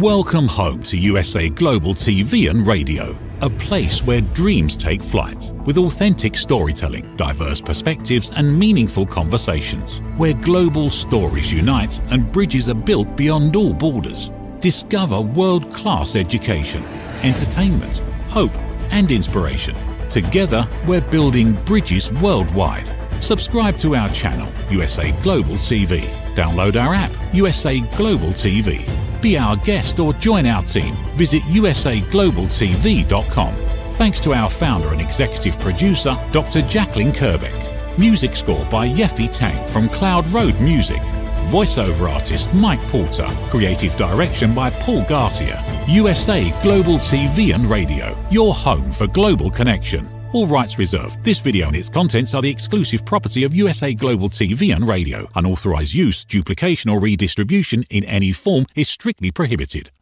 Welcome home to USA Global TV and Radio, a place where dreams take flight, with authentic storytelling, diverse perspectives and meaningful conversations, where global stories unite and bridges are built beyond all borders. Discover world-class education, entertainment, hope and inspiration. Together, we're building bridges worldwide. Subscribe to our channel, USA Global TV. Download our app, USA Global TV. Be our guest or join our team. Visit usaglobaltv.com. Thanks to our founder and executive producer, Dr. Jacalyn Kerbeck. Music score by Yeffy Tang from Cloud Road Music. Voiceover artist Mike Porter. Creative direction by Paul Garcia. USA Global TV and Radio, your home for global connection. All rights reserved. This video and its contents are the exclusive property of USA Global TV and Radio. Unauthorized use, duplication or redistribution in any form is strictly prohibited.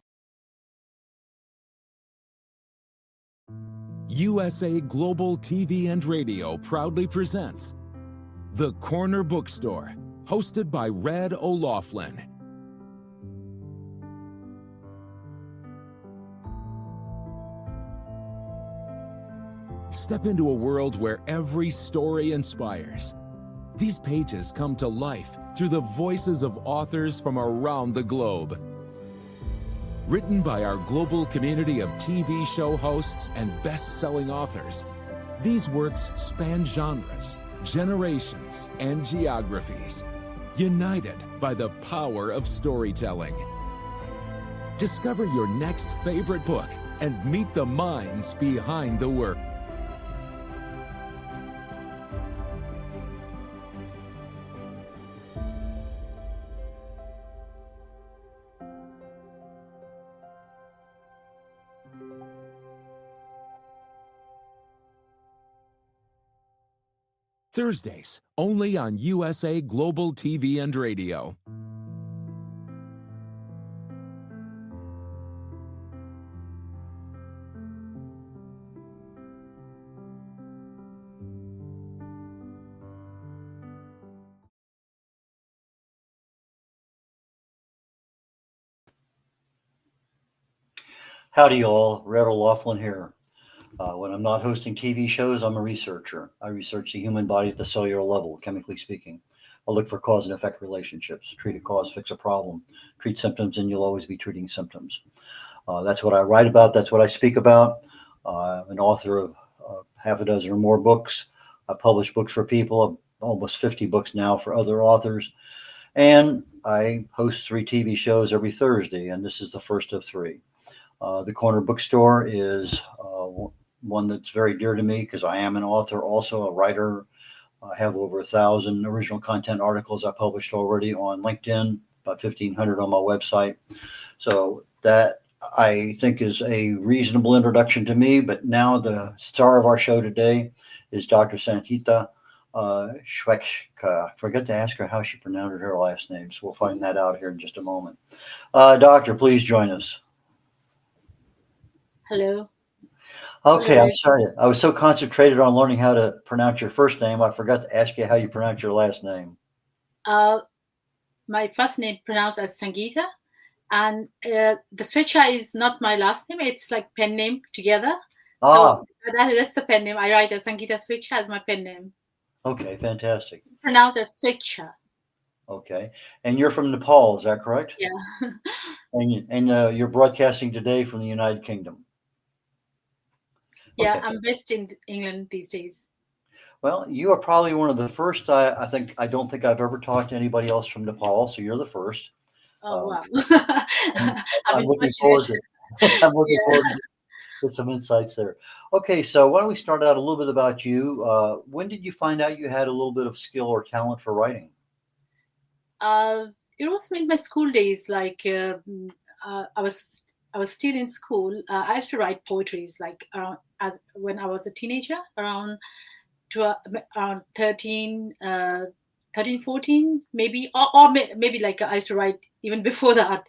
USA Global TV and Radio proudly presents The Corner Bookstore, hosted by Red O'Loughlin. Step into a world where every story inspires. These pages come to life through the voices of authors from around the globe. Written by our global community of TV show hosts and best-selling authors, these works span genres, generations, and geographies, united by the power of storytelling. Discover your next favorite book and meet the minds behind the work. Thursdays, only on USA Global TV and Radio. Howdy all, Red O'Loughlin here. When I'm not hosting TV shows, I'm a researcher. I research the human body at the cellular level, chemically speaking. I look for cause and effect relationships. Treat a cause, fix a problem. Treat symptoms, and you'll always be treating symptoms. That's what I write about. That's what I speak about. I'm an author of half a dozen or more books. I publish books for people, almost 50 books now for other authors. And I host 3 TV shows every Thursday, and this is the first of 3. The Corner Bookstore is one that's very dear to me because I am an author, also a writer. I have over 1,000 original content articles I published already on LinkedIn, about 1,500 on my website. So that I think is a reasonable introduction to me. But now the star of our show today is Dr. Sangita Swechcha. I forget to ask her how she pronounced her last name, so we'll find that out here in just a moment. Doctor, please join us. Hello. Okay, I'm sorry. I was so concentrated on learning how to pronounce your first name, I forgot to ask you how you pronounce your last name. My first name pronounced as Sangita, and the Swechcha is not my last name. It's like pen name together. So that's the pen name. I write as Sangita Swechcha as my pen name. Okay, fantastic. Pronounced as Swechcha. Okay, and you're from Nepal, is that correct? Yeah. And you're broadcasting today from the United Kingdom. Yeah, okay. I'm based in England these days. Well, you are probably one of the first. I don't think I've ever talked to anybody else from Nepal, so you're the first. Oh wow! I'm looking forward to. I'm looking forward to get some insights there. Okay, so why don't we start out a little bit about you? When did you find out you had a little bit of skill or talent for writing? It was in my school days. Like I was still in school. I used to write poetries like as when I was a teenager, around 13, 14, maybe, or maybe like I used to write even before that.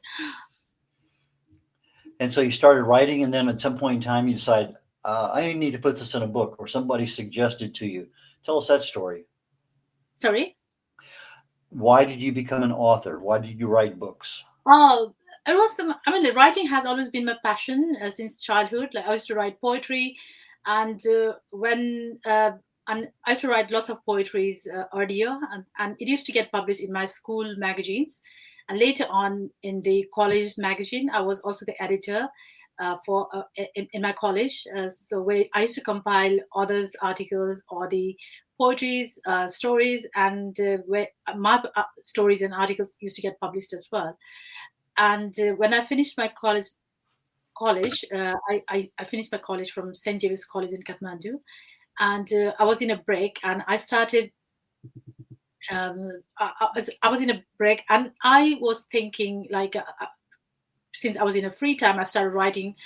And so you started writing, and then at some point in time you decide, I need to put this in a book, or somebody suggested to you. Tell us that story. Sorry? Why did you become an author? Why did you write books? Oh, It was writing has always been my passion since childhood. Like I used to write poetry, and when and I used to write lots of poetries earlier, and it used to get published in my school magazines, and later on in the college magazine, I was also the editor for in my college. So where I used to compile others' articles or the poetries, stories, and where my stories and articles used to get published as well. And when I finished my college, I finished my college from St. James College in Kathmandu, and I was in a break, and I started. I was in a break, and I was thinking like. Since I was in a free time, I started writing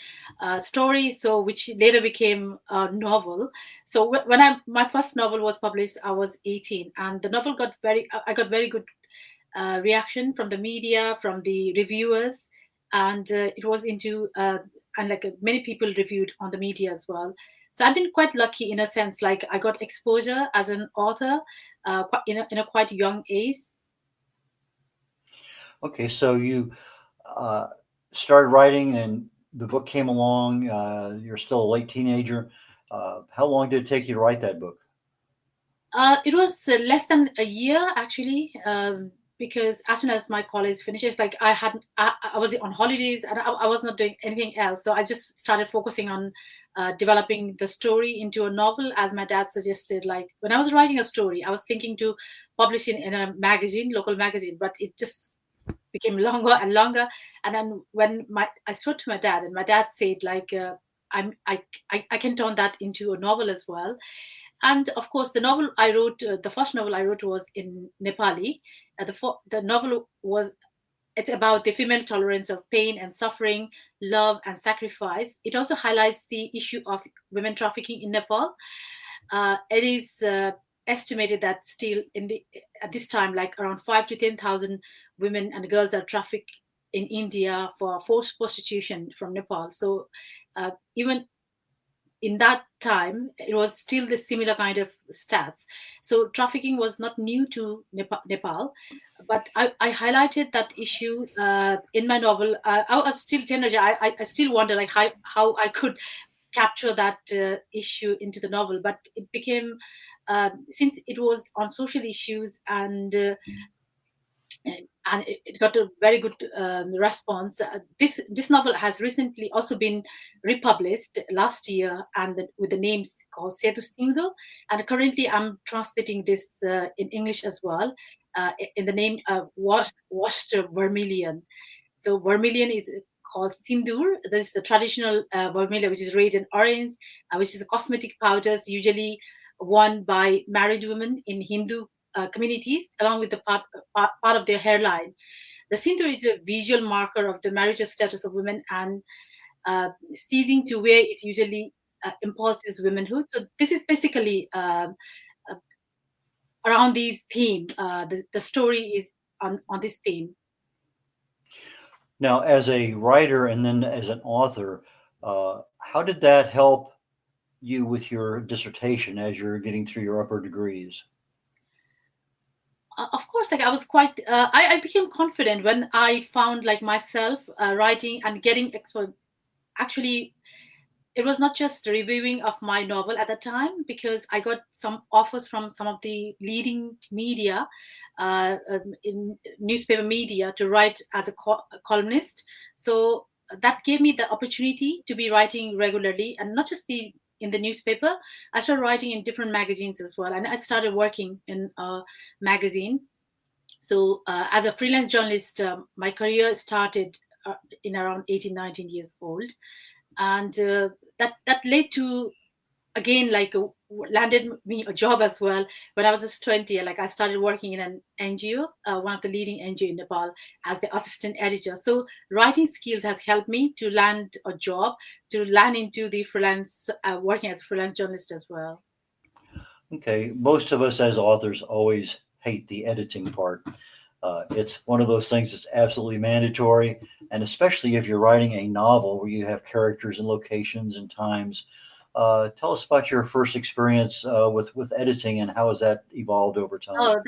stories, so which later became a novel. So when my first novel was published, I was 18, and the novel got I got very good reaction from the media, from the reviewers, and it was into and like many people reviewed on the media as well. So I've been quite lucky in a sense, like I got exposure as an author in a quite young age. Okay, so you uh, started writing, and the book came along. You're still a late teenager. How long did it take you to write that book? It was less than a year actually, because as soon as my college finishes, like I was on holidays and I was not doing anything else, so I just started focusing on developing the story into a novel, as my dad suggested. Like when I was writing a story, I was thinking to publish it in a magazine, local magazine, but it just became longer and longer. And then when I spoke to my dad, and my dad said like, I can turn that into a novel as well. And of course, the novel I wrote, the first novel I wrote was in Nepali. The novel was it's about the female tolerance of pain and suffering, love and sacrifice. It also highlights the issue of women trafficking in Nepal. It is estimated that still at this time, like around 5 to 10,000 women and girls are trafficked in India for forced prostitution from Nepal. So even in that time, it was still the similar kind of stats. So trafficking was not new to Nepal, but I highlighted that issue in my novel. I was still teenager. I still wonder like how I could capture that issue into the novel, but it became since it was on social issues, and it got a very good response. This novel has recently also been republished last year, and with the names called Setu Singdo. And currently, I'm translating this in English as well, in the name Washed Vermilion. So vermilion is called sindoor. This is the traditional vermilion, which is red and orange, which is a cosmetic powders usually worn by married women in Hindu communities, along with the part of their hairline. The sindoor is a visual marker of the marital status of women, and ceasing to wear it usually impulses womanhood. So this is basically uh, around this theme. The story is on this theme. Now, as a writer and then as an author, how did that help you with your dissertation as you're getting through your upper degrees? Of course, like I was quite I became confident when I found like myself writing and getting expert. Actually, it was not just reviewing of my novel at the time, because I got some offers from some of the leading media in newspaper media to write as a columnist. So that gave me the opportunity to be writing regularly, and not just in the newspaper. I started writing in different magazines as well, and I started working in a magazine. So as a freelance journalist, my career started in around 18, 19 years old, and that led to again like landed me a job as well when I was just 20. Like I started working in an NGO, one of the leading NGO in Nepal, as the assistant editor. So writing skills has helped me to land a job, to land into the freelance working as a freelance journalist as well. Okay, most of us as authors always hate the editing part. It's one of those things that's absolutely mandatory, and especially if you're writing a novel where you have characters and locations and times. Tell us about your first experience with editing, and how has that evolved over time? Oh,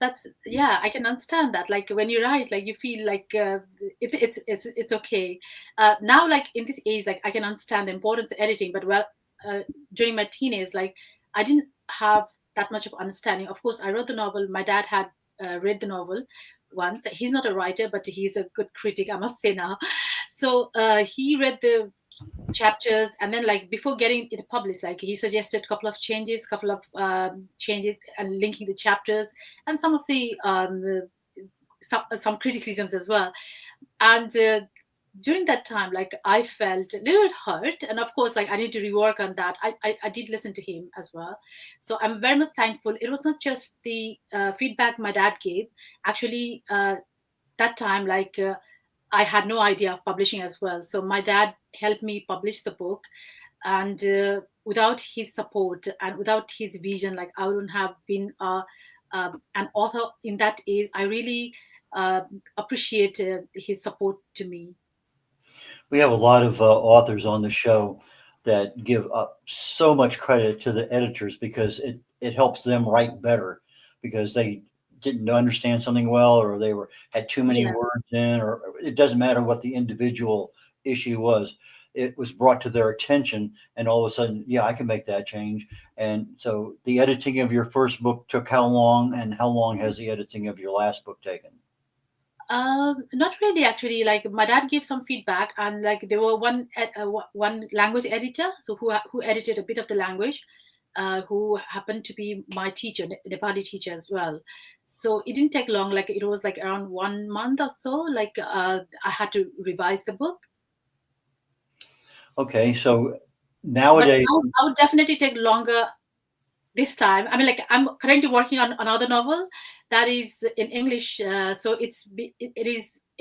That's, yeah, I can understand that. Like when you write, like you feel like it's okay. Now, like in this age, like I can understand the importance of editing. But well, uh, during my teenage, like I didn't have that much of understanding. Of course, I wrote the novel. My dad had read the novel once. He's not a writer, but he's a good critic, I must say now. So he read the chapters, and then like before getting it published, like he suggested a couple of changes and linking the chapters, and some of some criticisms as well. And during that time, like I felt a little bit hurt, and of course, like I need to rework on that. I did listen to him as well, so I'm very much thankful. It was not just the feedback my dad gave. Actually, that time, like I had no idea of publishing as well. So my dad helped me publish the book, and without his support and without his vision, like I wouldn't have been an author in that age. I really appreciate his support to me. We have a lot of authors on the show that give up so much credit to the editors because it helps them write better because they didn't understand something well or they were had too many Yeah. words in or it doesn't matter what the individual issue was. It was brought to their attention and all of a sudden, yeah, I can make that change. And so the editing of your first book took how long and how long has the editing of your last book taken? Not really, actually. Like my dad gave some feedback, and like there were one language editor, so who edited a bit of the language, who happened to be my teacher, Nepali teacher as well. So it didn't take long. Like it was like around 1 month or so. Like I had to revise the book, Okay, so but nowadays, I would definitely take longer this time. I mean, like I'm currently working on another novel that is in English, so it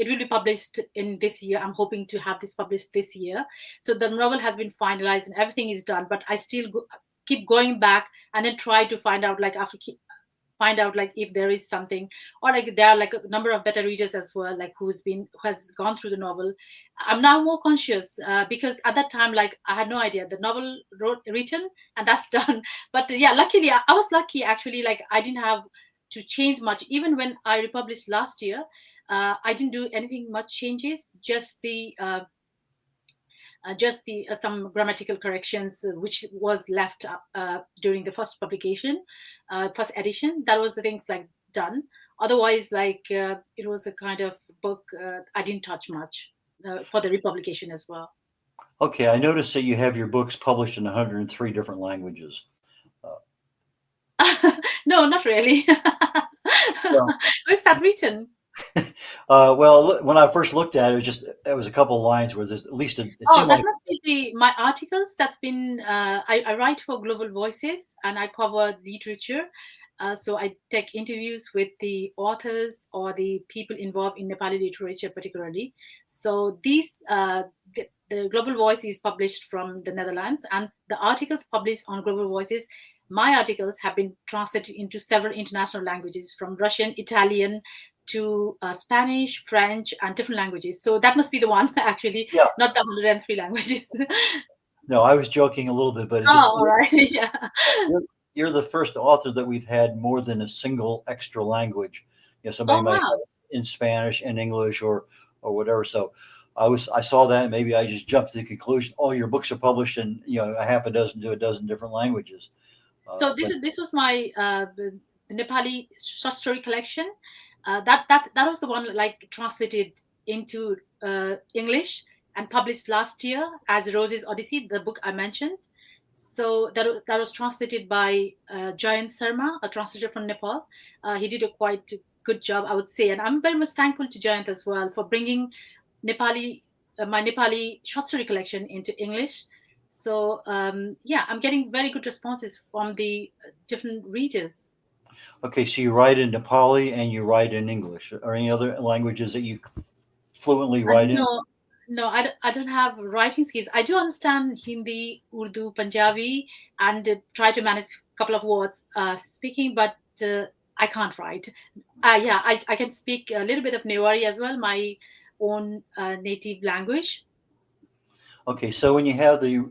will be published in this year. I'm hoping to have this published this year. So the novel has been finalized and everything is done, but I still keep going back and then try to find out, like find out like if there is something, or like there are like a number of beta readers as well, like who has gone through the novel. I'm now more conscious, because at that time, like I had no idea the novel written and that's done. But yeah, luckily I was lucky actually. Like I didn't have to change much. Even when I republished last year, I didn't do anything much changes, just the some grammatical corrections, which was left during the first publication, first edition. That was the things like done. Otherwise, like it was a kind of book I didn't touch much for the republication as well. okay, I noticed that you have your books published in 103 different languages. Uh, No, not really. well, Where's that written? when I first looked at it, it was a couple of lines where there's at least it Oh, seemed that like must be my articles. That's been I write for Global Voices and I cover literature. So I take interviews with the authors or the people involved in Nepali literature, particularly. So the Global Voice is published from the Netherlands, and the articles published on Global Voices. My articles have been translated into several international languages, from Russian, Italian, to Spanish, French, and different languages. So that must be the one, actually, yeah. not the 103 languages. No, I was joking a little bit, but it Oh, just all right. Yeah. you're, you're the first author that we've had more than a single extra language. You know, somebody Oh, might have wow. it in Spanish and English or whatever. So I saw that and maybe I just jumped to the conclusion, oh, your books are published in a half a dozen to a dozen different languages. So But this was my the Nepali short story collection. That was the one like translated into English and published last year as Rose's Odyssey, the book I mentioned. So that was translated by Jayant Sarma, a translator from Nepal. He did a quite good job, I would say, and I'm very much thankful to Jayant as well for bringing Nepali my Nepali short story collection into English. So yeah, I'm getting very good responses from the different readers. okay, so you write in Nepali and you write in English. Or any other languages that you fluently write in? No, no, I don't have writing skills. I do understand Hindi, Urdu, Punjabi, and try to manage a couple of words speaking, but I can't write. Yeah, I can speak a little bit of Newari as well, my own native language. Okay, so when you have the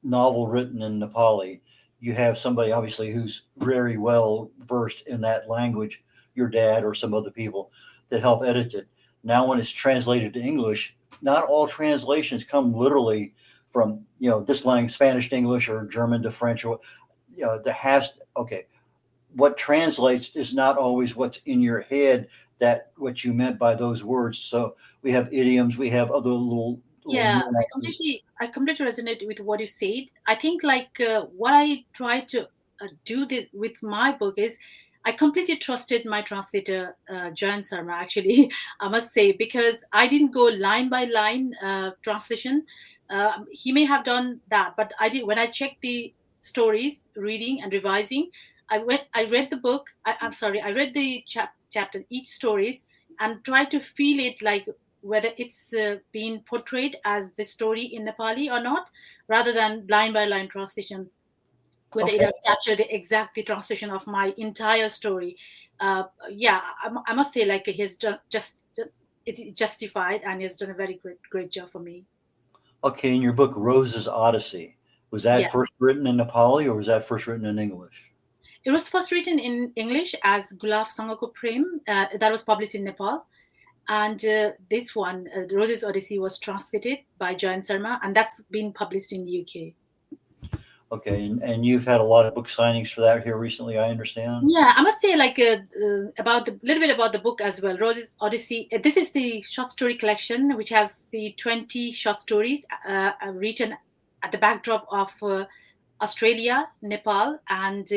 novel written in Nepali, you have somebody obviously who's very well versed in that language your dad or some other people that help edit it. Now, when it's translated to English, not all translations come literally from, this language, Spanish to English or German to French, or, what translates is not always what's in your head, that what you meant by those words. So we have idioms, we have other little Yeah, nuances. I completely resonate with what you said. I think what I try to do this with my book is I completely trusted my translator, Jacalyn Sharma, actually, I must say, because I didn't go line by line translation. He may have done that, but I did. When I checked the stories, reading and revising, I read the book. I'm sorry, I read the chapter, each stories, and tried to feel it, like whether it's being portrayed as the story in Nepali or not, rather than line by line translation, whether it Okay. has captured the translation of my entire story. Yeah, I must say, like, he's done it's justified, and he's done a very great job for me. Okay, in your book, Rose's Odyssey, was that Yeah, first written in Nepali or was that first written in English? it was first written in English as Gulaf Sangako Prem, that was published in Nepal. And this one, Rose's Odyssey, was translated by Jacalyn Sharma, and that's been published in the UK. Okay, and you've had a lot of book signings for that here recently, I understand. Yeah, I must say, about a little bit about the book as well. Rose's Odyssey. This is the short story collection, which has the 20 short stories written at the backdrop of Australia, Nepal, and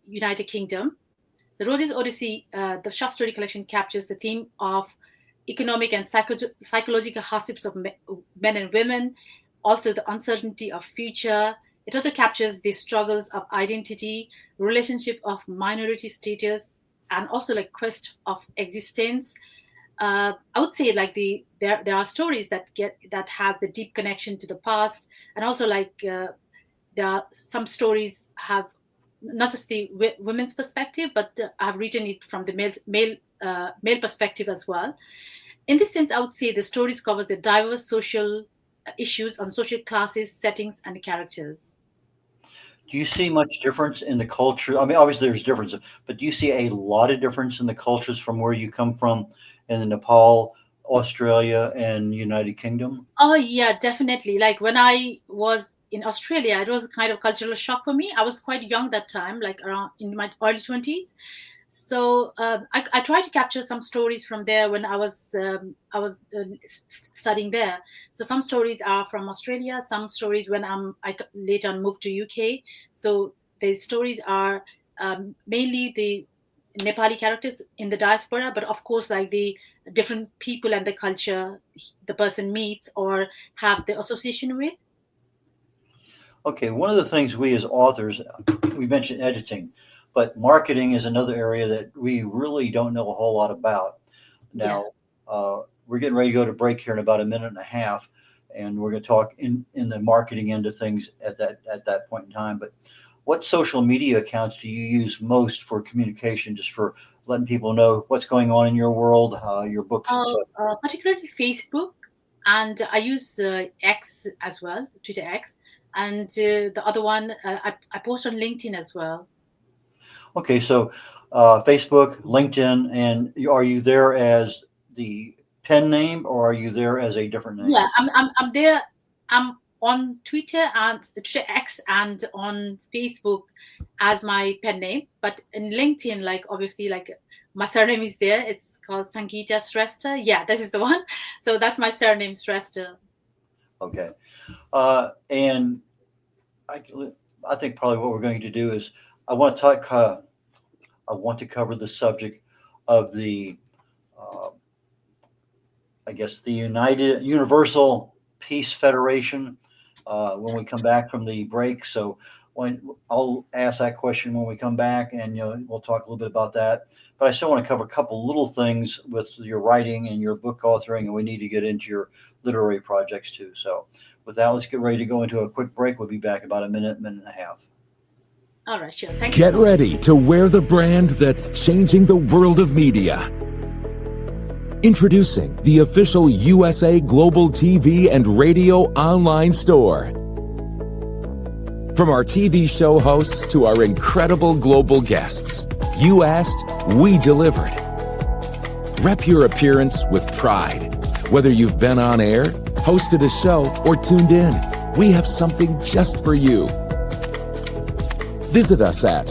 United Kingdom. The Rose's Odyssey, the short story collection, captures the theme of economic and psychological hardships of men and women, also the uncertainty of future. It also captures the struggles of identity, relationship of minority status, and also like quest of existence. I would say there are stories that has the deep connection to the past, and also there are some stories have not just the women's perspective, but I've written it from the male perspective as well. In this sense, I would say the stories covers the diverse social issues on social classes, settings, and characters. Do you see much difference in the culture? I mean, obviously there's differences, but do you see a lot of difference in the cultures from where you come from in the Nepal, Australia, and United Kingdom? Oh yeah, definitely. Like when I was in Australia, it was a kind of cultural shock for me. I was quite young that time, like around in my early 20s. So I tried to capture some stories from there when I was studying there. So some stories are from Australia, some stories when I later on moved to UK. So the stories are mainly the Nepali characters in the diaspora, but of course, like the different people and the culture the person meets or have the association with. Okay, one of the things we as authors, we mentioned editing, but marketing is another area that we really don't know a whole lot about. Yeah. Now, we're getting ready to go to break here in about a minute and a half, and we're going to talk in the marketing end of things at that point in time. But what social media accounts do you use most for communication, just for letting people know what's going on in your world, your books, and such? Particularly Facebook, and I use X as well, Twitter X, and the other one I post on LinkedIn as well. Okay, so Facebook, LinkedIn, and are you there as the pen name or are you there as a different name? Yeah, I'm there. I'm on Twitter and Twitter X and on Facebook as my pen name, but in LinkedIn, like obviously, like my surname is there. It's called Sangita Shrestha. Yeah, this is the one. So that's my surname, Shrestha. Okay, and I think probably what we're going to do is I want to talk. I want to cover the subject of the, I guess, the Universal Peace Federation when we come back from the break. So I'll ask that question when we come back, and we'll talk a little bit about that. But I still want to cover a couple little things with your writing and your book authoring, and we need to get into your literary projects too. So with that, let's get ready to go into a quick break. We'll be back about a minute and a half. All right, sure. Thank you. Get ready to wear the brand that's changing the world of media. Introducing the official USA Global TV and Radio online store. From our TV show hosts to our incredible global guests, You asked, we delivered. Rep your appearance with pride. Whether you've been on air, hosted a show, or tuned in, we have something just for you. Visit us at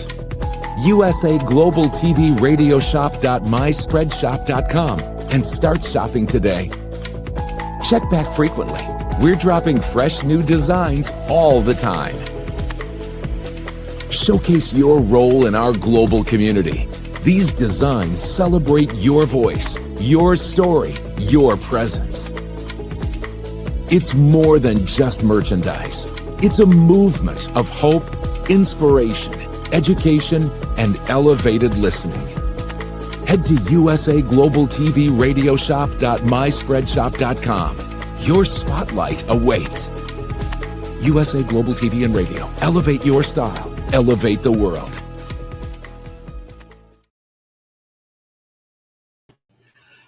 usaglobaltvradioshoп.myspreadshop.com and start shopping today. Check back frequently. We're dropping fresh new designs all the time. Showcase your role in our global community. These designs celebrate your voice, your story, your presence. It's more than just merchandise. It's a movement of hope, inspiration, education, and elevated listening. Head to usaglobaltvradioshoп.myspreadshop.com. Your spotlight awaits. USA Global TV and Radio. Elevate your style. Elevate the world.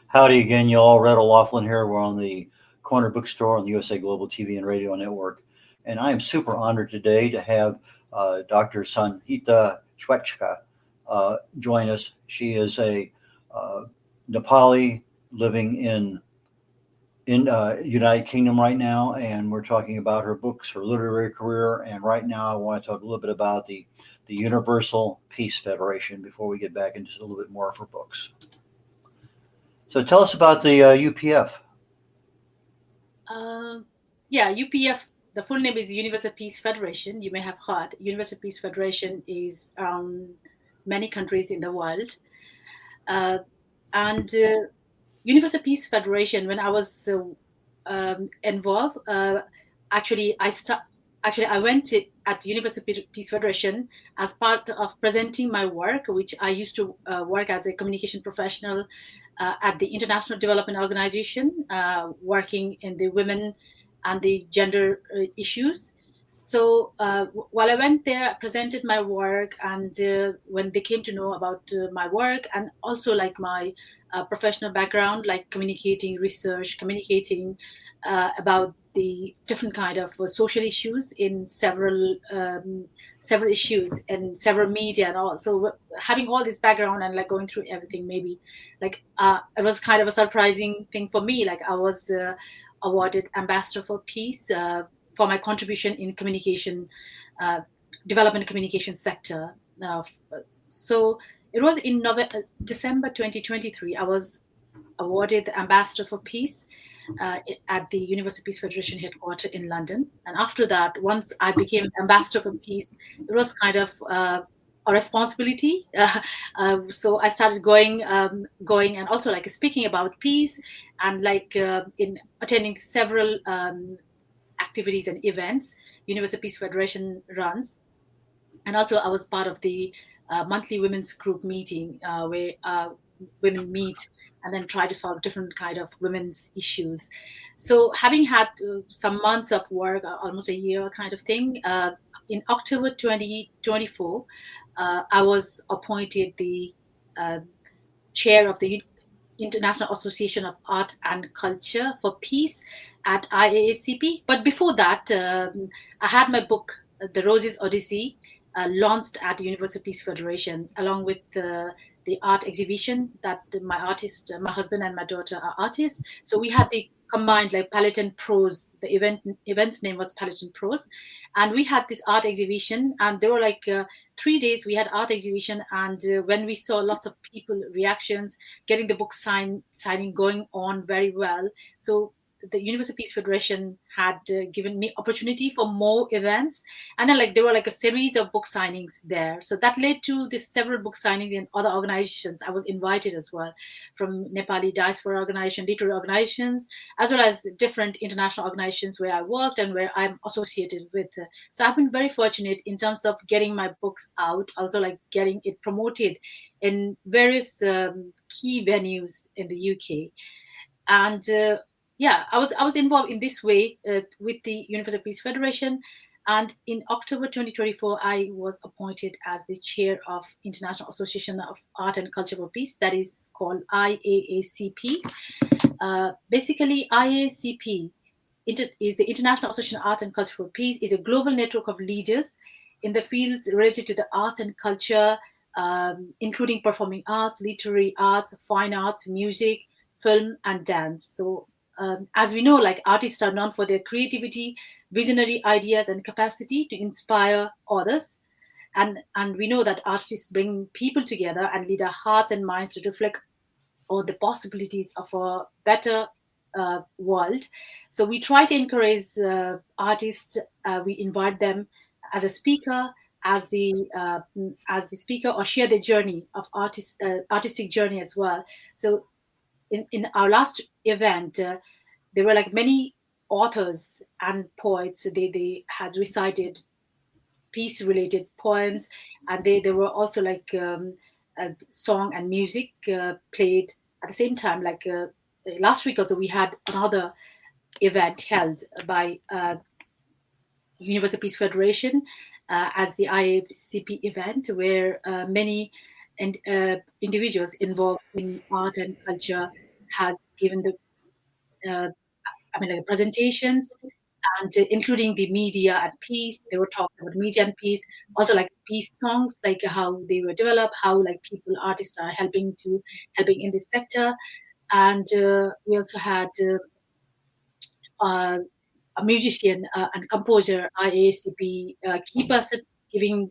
Howdy again, y'all. Red O'Loughlin here. We're on the Corner Bookstore on the USA Global TV and Radio Network. And I am super honored today to have Dr. Sangita Swechcha join us. She is a Nepali living in United Kingdom right now, and we're talking about her books, her literary career, and right now I want to talk a little bit about the Universal Peace Federation before we get back into a little bit more of her books. So tell us about the UPF. UPF, the full name is Universal Peace Federation. You may have heard. Universal Peace Federation is many countries in the world. Universal Peace Federation, when I was involved, I went at the Universal Peace Federation as part of presenting my work, which I used to work as a communication professional at the International Development Organization, working in the women and the gender issues. So while I went there, I presented my work, and when they came to know about my work and also like my professional background, like communicating research, communicating about the different kind of social issues in several issues and several media and all. So having all this background and like going through everything, maybe like it was kind of a surprising thing for me. Like I was awarded Ambassador for Peace for my contribution in communication, development communication sector. So it was in December 2023, I was awarded the Ambassador for Peace at the Universal Peace Federation headquarters in London. And after that, once I became Ambassador for Peace, it was kind of a responsibility. So I started going and also like speaking about peace and like in attending several activities and events Universal Peace Federation runs. And also I was part of the monthly women's group meeting where women meet and then try to solve different kind of women's issues. So having had some months of work, almost a year kind of thing, in October 2024, I was appointed the chair of the International Association of Art and Culture for Peace at IAACP. But before that, I had my book, The Roses Odyssey, launched at the Universal Peace Federation, along with the art exhibition that my husband and my daughter are artists. So we had the combined like palette and prose. The event's name was Palette and Prose, and we had this art exhibition. And there were like 3 days we had art exhibition. And when we saw lots of people reactions, getting the book signing going on very well. So the Universal Peace Federation had given me opportunity for more events, and then like there were like a series of book signings there. So that led to this several book signings in other organizations. I was invited as well from Nepali diaspora organization, literary organizations, as well as different international organizations where I worked and where I'm associated with. So I've been very fortunate in terms of getting my books out, also like getting it promoted in various key venues in the UK. And I was involved in this way with the Universal Peace Federation. And in October 2024, I was appointed as the chair of International Association of Art and Culture for Peace, that is called IAACP. Basically, IAACP is the International Association of Art and Culture for Peace, is a global network of leaders in the fields related to the arts and culture, including performing arts, literary arts, fine arts, music, film, and dance. So, as we know, like artists are known for their creativity, visionary ideas, and capacity to inspire others. And we know that artists bring people together and lead our hearts and minds to reflect on the possibilities of a better world. So we try to encourage artists. We invite them as a speaker, as the speaker, or share their journey of artistic journey as well. So in our last event, there were like many authors and poets. They had recited peace related poems, and there were also like song and music played at the same time. Like last week also we had another event held by Universal Peace Federation as the IACP event, where many individuals involved in art and culture had given the like presentations, and including the media and peace. They were talking about media and peace, also like peace songs, like how they were developed, how like people, artists are helping in this sector. And we also had uh, a musician and composer, IACP key person, giving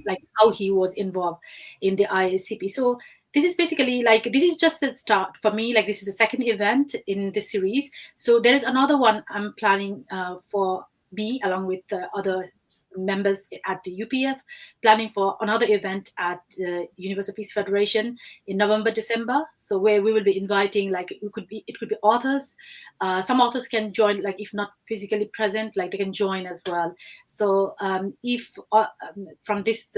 like how he was involved in the IACP. So this is basically like, this is just the start for me. Like this is the second event in this series. So there is another one I'm planning for me, along with other members at the UPF, planning for another event at Universal Peace Federation in November, December. So where we will be inviting, like it could be authors. Some authors can join, like if not physically present, like they can join as well. So if from this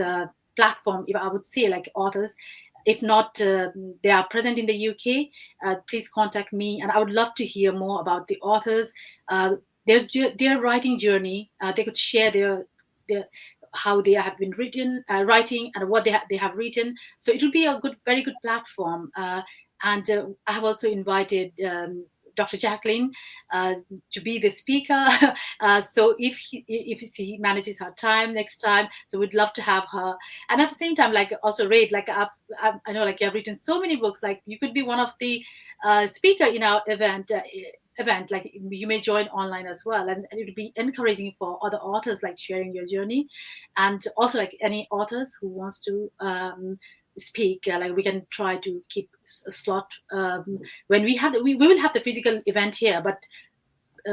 platform, if I would say like authors, if not they are present in the UK, please contact me, and I would love to hear more about the authors, their writing journey. They could share their how they have been writing, and what they have written. So it would be a very good platform. And I have also invited Dr. Jacalyn to be the speaker. So if he manages her time next time, so we'd love to have her. And at the same time, like also Raid, like I know like you have written so many books, like you could be one of the speaker in our event. Like you may join online as well, and it would be encouraging for other authors, like sharing your journey. And also like any authors who wants to speak, like we can try to keep a slot when we have we will have the physical event here, but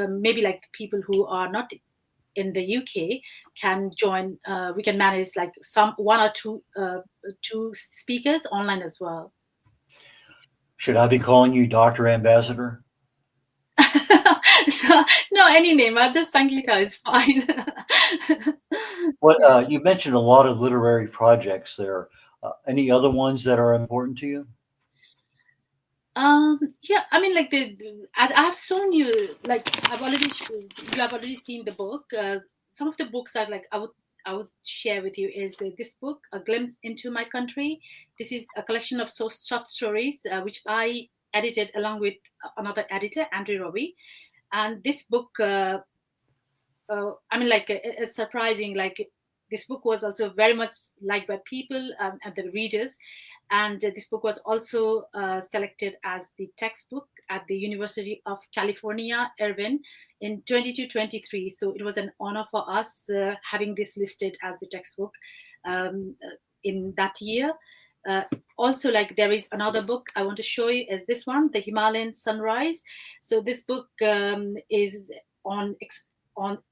maybe like people who are not in the UK can join. We can manage like one or two speakers online as well. Should I be calling you Dr. Ambassador? So, no, any name. Just Sangita is fine. What you mentioned a lot of literary projects there. Any other ones that are important to you? Yeah, I mean, like as I have shown you, like you have already seen the book. Some of the books that like I would share with you is this book, A Glimpse into My Country. This is a collection of short stories which I edited along with another editor, Andrew Robbie. And this book, I mean, like it's surprising. Like this book was also very much liked by people and the readers. And this book was also selected as the textbook at the University of California, Irvine in 22-23. So it was an honor for us having this listed as the textbook in that year. Also, like there is another book I want to show you, is this one, The Himalayan Sunrise. So this book is on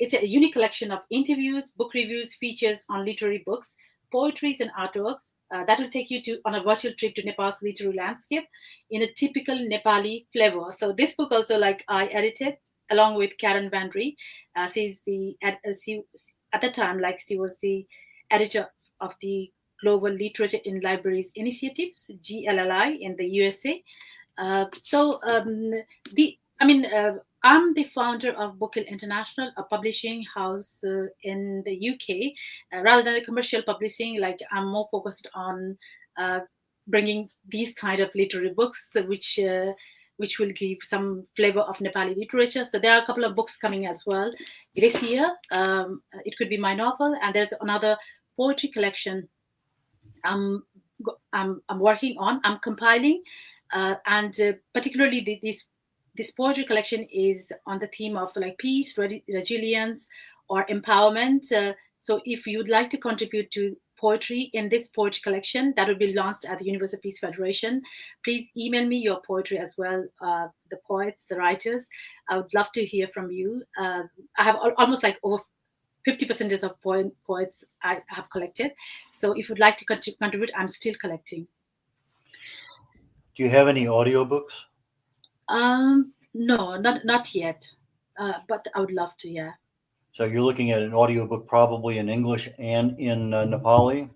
it's a unique collection of interviews, book reviews, features on literary books, poetries, and artworks that will take you on a virtual trip to Nepal's literary landscape in a typical Nepali flavor. So this book also, like I edited along with Karen Vandry. She's at the time, like she was the editor of the Global Literature in Libraries Initiatives, GLLI, in the USA. I'm the founder of Bookhill International, a publishing house in the UK. Rather than the commercial publishing, like I'm more focused on bringing these kind of literary books, which will give some flavor of Nepali literature. So there are a couple of books coming as well this year. It could be my novel, and there's another poetry collection I'm I'm working on. I'm compiling, and particularly this poetry collection is on the theme of like peace, resilience, or empowerment. So if you'd like to contribute to poetry in this poetry collection that will be launched at the Universal Peace Federation, please email me your poetry as well. The poets, the writers, I would love to hear from you. I have almost like over 50% of poets I have collected. So if you'd like to contribute, I'm still collecting. Do you have any audiobooks? No, not yet. But I would love to, yeah. So you're looking at an audiobook probably in English and in Nepali?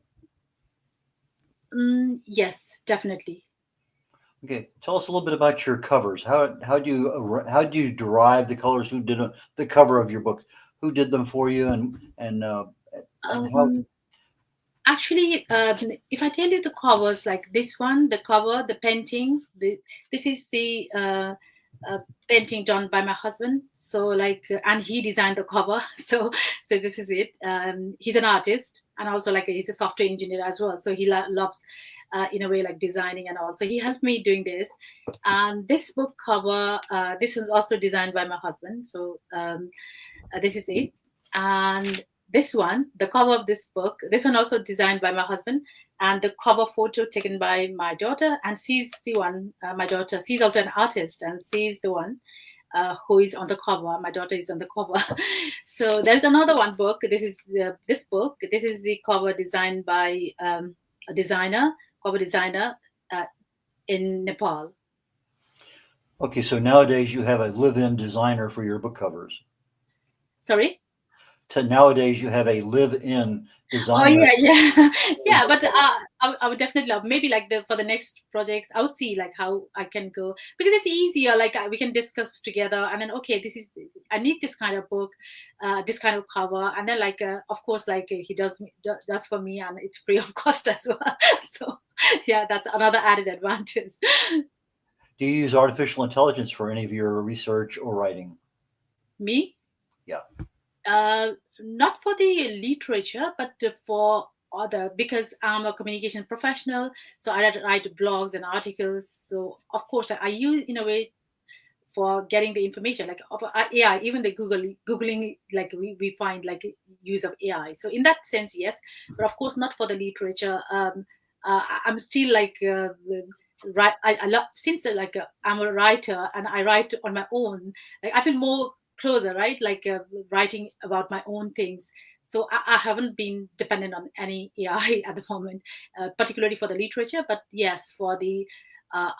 Yes, definitely. Okay, tell us a little bit about your covers. How do you derive the colors? Who did the cover of your book? Who did them for you, and how? Actually, if I tell you the covers, like this one, the cover, the painting, this is the painting done by my husband. So like, and he designed the cover. So this is it. He's an artist, and also like he's a software engineer as well. So he loves, in a way, like designing and all. So he helped me doing this. And this book cover, this was also designed by my husband. So this is it. And this one, the cover of this book, this one also designed by my husband, and the cover photo taken by my daughter. And she's the one, my daughter, she's also an artist, and she's the one who is on the cover. My daughter is on the cover. So there's another one book. This is this book. This is the cover designed by a cover designer in Nepal. Okay, so nowadays you have a live-in designer for your book covers. Sorry? Nowadays you have a live-in designer. Oh yeah. Yeah. But I would definitely love, maybe like for the next projects, I would see like how I can go, because it's easier. Like we can discuss together, and then okay, I need this kind of book, this kind of cover, and then like of course like he does for me, and it's free of cost as well. So yeah, that's another added advantage. Do you use artificial intelligence for any of your research or writing? Me? Yeah. Not for the literature, but for other, because I'm a communication professional, so I write blogs and articles. So of course, like, I use in a way for getting the information, like of AI, even the googling, like we find like use of AI. So in that sense, yes, but of course not for the literature. I'm still like. I love, since like I'm a writer and I write on my own. Like I feel more closer, right? Like writing about my own things. So I haven't been dependent on any AI at the moment, particularly for the literature. But yes, for the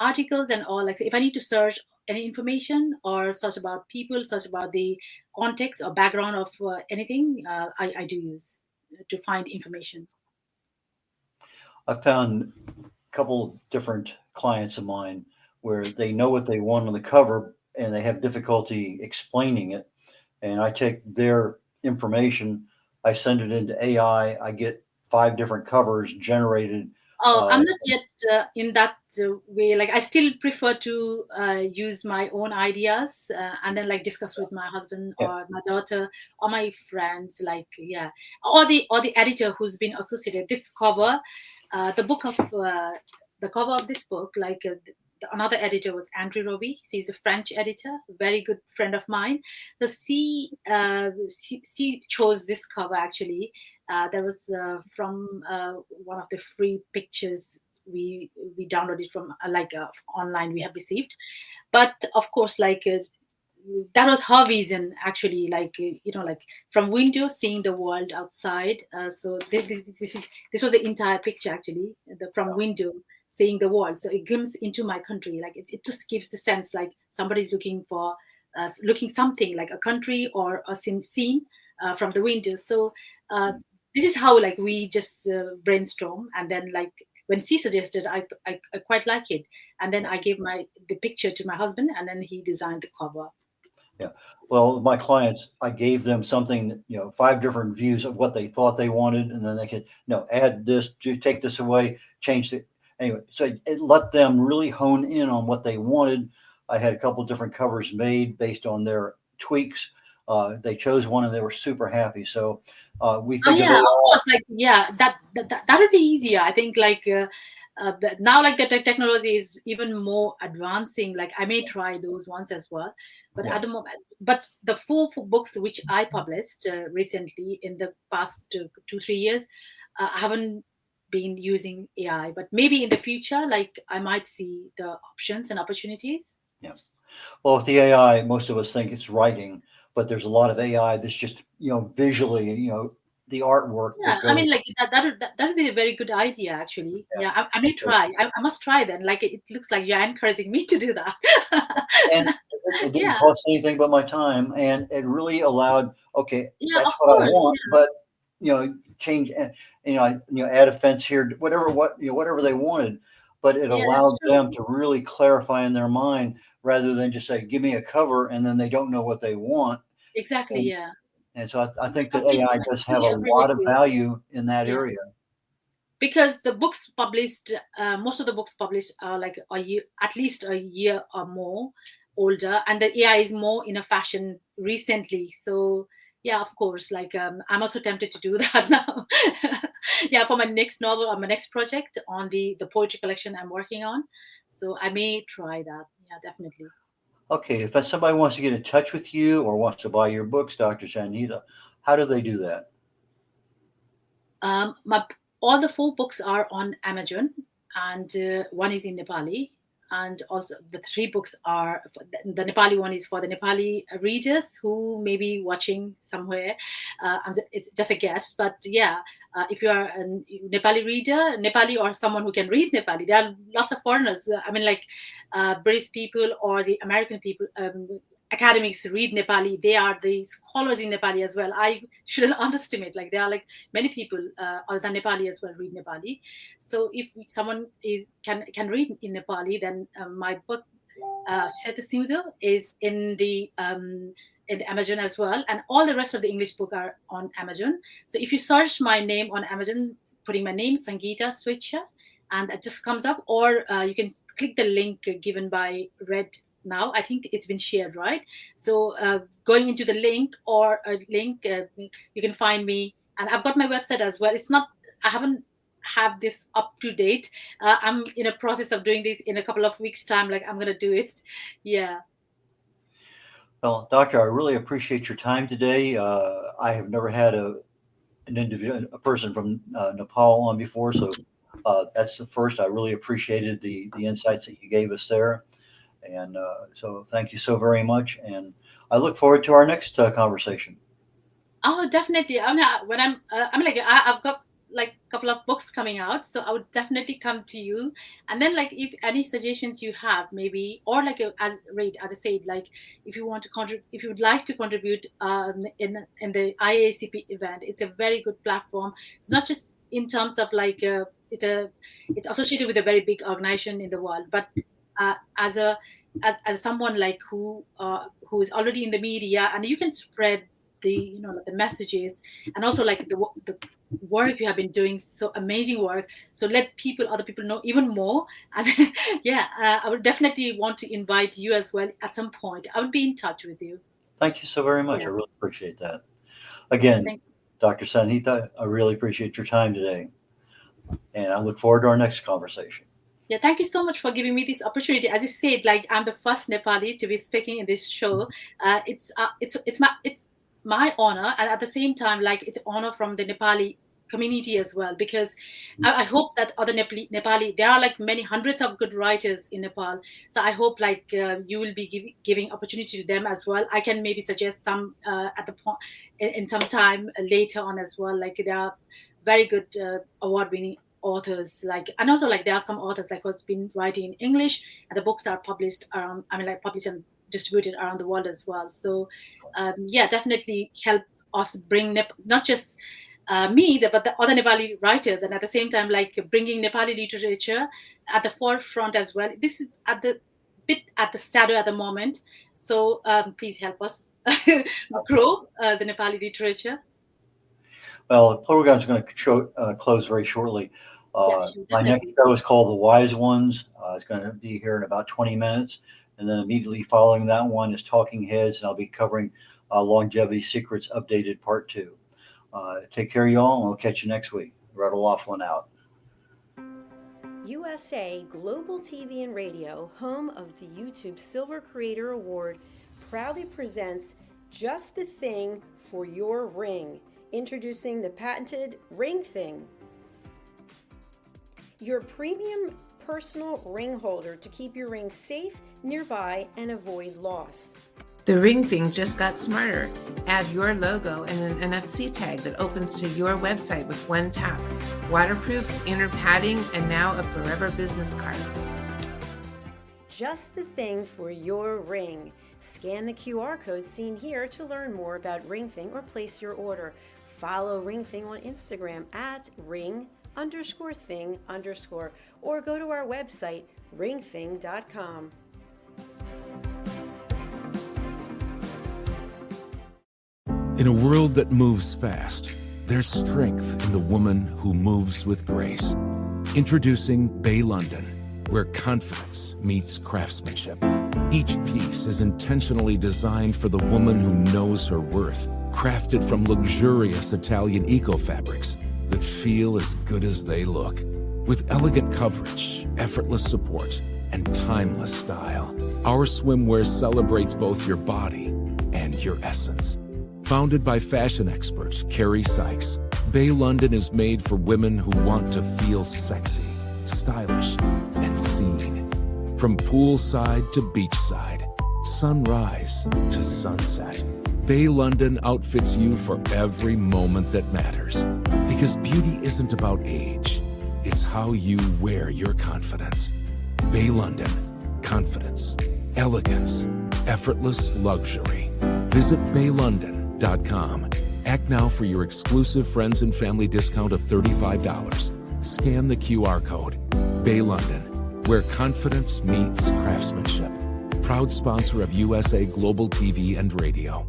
articles and all, like if I need to search any information or search about people, search about the context or background of anything, I do use to find information. I found a couple different clients of mine where they know what they want on the cover and they have difficulty explaining it. And I take their information, I send it into AI, I get 5 different covers generated. Oh, I'm not yet in that way. Like I still prefer to use my own ideas and then like discuss with my husband Yeah. or my daughter or my friends. Like yeah, or the editor who's been associated. This cover, the cover of this book, like another editor was Andrew Roby. She's a French editor, very good friend of mine. So she chose this cover actually. That was from one of the free pictures we downloaded from online we have received. But of course, like that was her vision actually, like like from window seeing the world outside. So this was the entire picture actually, from window seeing the world. So it glimpses into my country, like it just gives the sense like somebody's looking for looking something like a country or a scene from the window. So this is how like we just brainstorm, and then like when she suggested, I quite like it, and then I gave the picture to my husband, and then he designed the cover. Yeah. Well, my clients, I gave them something, 5 different views of what they thought they wanted, and then they could, add this, take this away, change it. Anyway, so it let them really hone in on what they wanted. I had a couple of different covers made based on their tweaks. They chose one and they were super happy. So we Oh think of yeah, of AI. course. Like yeah, that would be easier. I think like now like the technology is even more advancing. Like I may try those ones as well, but Yeah. at the moment, but the four books which I published recently in the past 2 3 years, I haven't been using AI. But maybe in the future, like I might see the options and opportunities. Yeah. Well, with the AI, most of us think it's writing, but there's a lot of AI that's just, visually, the artwork Yeah, that I mean, goes. like that would be a very good idea, actually. Yeah. Yeah, I may try. I must try then. Like it looks like you're encouraging me to do that. And it didn't Yeah, cost anything but my time, and it really allowed. Okay, yeah, of that's what I course. want, Yeah, but change, add a fence here, whatever they wanted, but it yeah, that's allowed true. them to really clarify in their mind rather than just say, "Give me a cover," and then they don't know what they want. Exactly. And Yeah, so I think that completely. AI I does have completely a agree with lot of you. value in that Yeah. area. Because the books published, most of the books published are like a year, at least a year or more older, and the AI is more in a fashion recently. So yeah, of course, like I'm also tempted to do that now. Yeah, for my next novel or my next project on the poetry collection I'm working on. So I may try that. Yeah, definitely. Okay, if somebody wants to get in touch with you or wants to buy your books, Dr. Sangita, how do they do that? My all the four books are on Amazon, and one is in Nepali, and also the three books are the Nepali one is for the Nepali readers who may be watching somewhere. It's just a guess, but yeah, if you are a Nepali reader, Nepali or someone who can read Nepali, there are lots of foreigners. I mean, like British people or the American people. Academics read Nepali. They are the scholars in Nepali as well. I shouldn't underestimate. Like they are like many people other than Nepali as well read Nepali. So if someone is can read in Nepali, then my book Seta Sudha is in the Amazon as well, and all the rest of the English book are on Amazon. So if you search my name on Amazon, putting my name Sangita Swechcha, and it just comes up, or you can click the link given by Red now. I think it's been shared, right? So going into the link or a link, you can find me, and I've got my website as well. It's not, I haven't have this up to date. I'm in a process of doing this in a couple of weeks time. Like I'm gonna do it. Yeah. Well, Doctor, I really appreciate your time today. I have never had an individual, a person from Nepal on before, so that's the first. I really appreciated the insights that you gave us there, and so thank you so very much. And I look forward to our next conversation. Oh, definitely. I mean, when I'm like, I've got like a couple of books coming out, so I would definitely come to you. And then, like, if any suggestions you have, maybe, or like, as Reid, as I said, like, if you want to contribute, if you would like to contribute in the IACP event, it's a very good platform. It's not just in terms of like, it's associated with a very big organization in the world, but as a as someone like who is already in the media, and you can spread the the messages, and also like the work you have been doing, so amazing work, so let people other people know even more. And yeah, I would definitely want to invite you as well at some point. I would be in touch with you. Thank you so very much. Yeah, I really appreciate that. yeah, Again, thank Dr. Sanhita, I really appreciate your time today, and I look forward to our next conversation. Yeah, thank you so much for giving me this opportunity. As you said, like I'm the first Nepali to be speaking in this show. It's my honor, and at the same time, like it's honor from the Nepali community as well, because I hope that other Nepali, there are like many hundreds of good writers in Nepal. So I hope like you will be giving opportunity to them as well. I can maybe suggest some at the point in some time later on as well. Like there are very good award-winning authors, like, and also like there are some authors like who's been writing in English, and the books are published around, I mean, like published and distributed around the world as well. So yeah, definitely help us bring not just me, but the other Nepali writers, and at the same time like bringing Nepali literature at the forefront as well. This is at the bit at the shadow at the moment. So please help us grow the Nepali literature. Well, the program is going to close very shortly. Yeah, sure, My next definitely. show is called The Wise Ones. It's going to be here in about 20 minutes. And then immediately following that one is Talking Heads, and I'll be covering Longevity Secrets Updated Part 2. Take care, y'all, and we'll catch you next week. Brett O'Loughlin out. USA Global TV and Radio, home of the YouTube Silver Creator Award, proudly presents Just the Thing for Your Ring, introducing the patented Ring Thing. Your premium personal ring holder to keep your ring safe, nearby, and avoid loss. The Ring Thing just got smarter. Add your logo and an NFC tag that opens to your website with one tap. Waterproof, inner padding, and now a forever business card. Just the thing for your ring. Scan the QR code seen here to learn more about Ring Thing or place your order. Follow Ring Thing on Instagram at ring_thing_ or go to our website ringthing.com. In a world that moves fast, there's strength in the woman who moves with grace. Introducing Bay London, where confidence meets craftsmanship. Each piece is intentionally designed for the woman who knows her worth, crafted from luxurious Italian eco-fabrics that feel as good as they look. With elegant coverage, effortless support, and timeless style, our swimwear celebrates both your body and your essence. Founded by fashion expert Carrie Sykes, Bay London is made for women who want to feel sexy, stylish, and seen. From poolside to beachside, sunrise to sunset, Bay London outfits you for every moment that matters. Because beauty isn't about age, it's how you wear your confidence. Bay London, confidence, elegance, effortless luxury. Visit baylondon.com. Act now for your exclusive friends and family discount of $35. Scan the QR code. Bay London, where confidence meets craftsmanship. Proud sponsor of USA Global TV and Radio.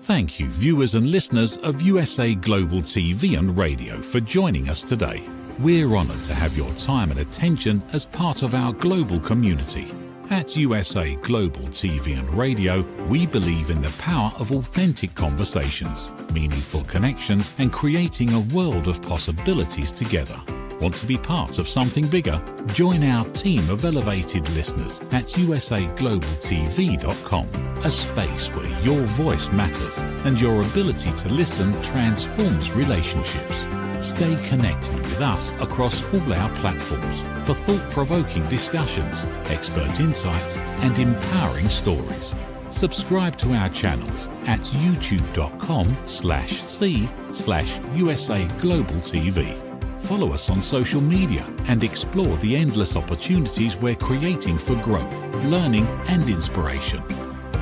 Thank you, viewers and listeners of USA Global TV and Radio, for joining us today. We're honored to have your time and attention as part of our global community. At USA Global TV and Radio, we believe in the power of authentic conversations, meaningful connections, and creating a world of possibilities together. Want to be part of something bigger? Join our team of elevated listeners at usaglobaltv.com, a space where your voice matters and your ability to listen transforms relationships. Stay connected with us across all our platforms for thought-provoking discussions, expert insights, and empowering stories. Subscribe to our channels at youtube.com/c/USAGlobalTV. Follow us on social media and explore the endless opportunities we're creating for growth, learning, and inspiration.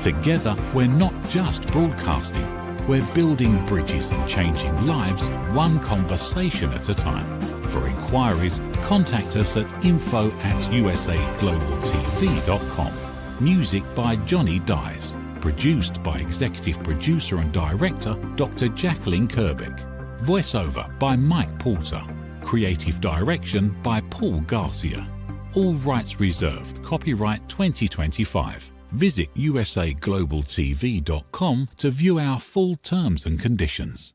Together, we're not just broadcasting, we're building bridges and changing lives one conversation at a time. For inquiries, contact us at info@usaglobaltv.com. Music by Johnny Dies. Produced by Executive Producer and Director Dr. Jacalyn Kerbeck. Voiceover by Mike Porter. Creative Direction by Paul Garcia. All rights reserved. Copyright 2025. Visit usaglobaltv.com to view our full terms and conditions.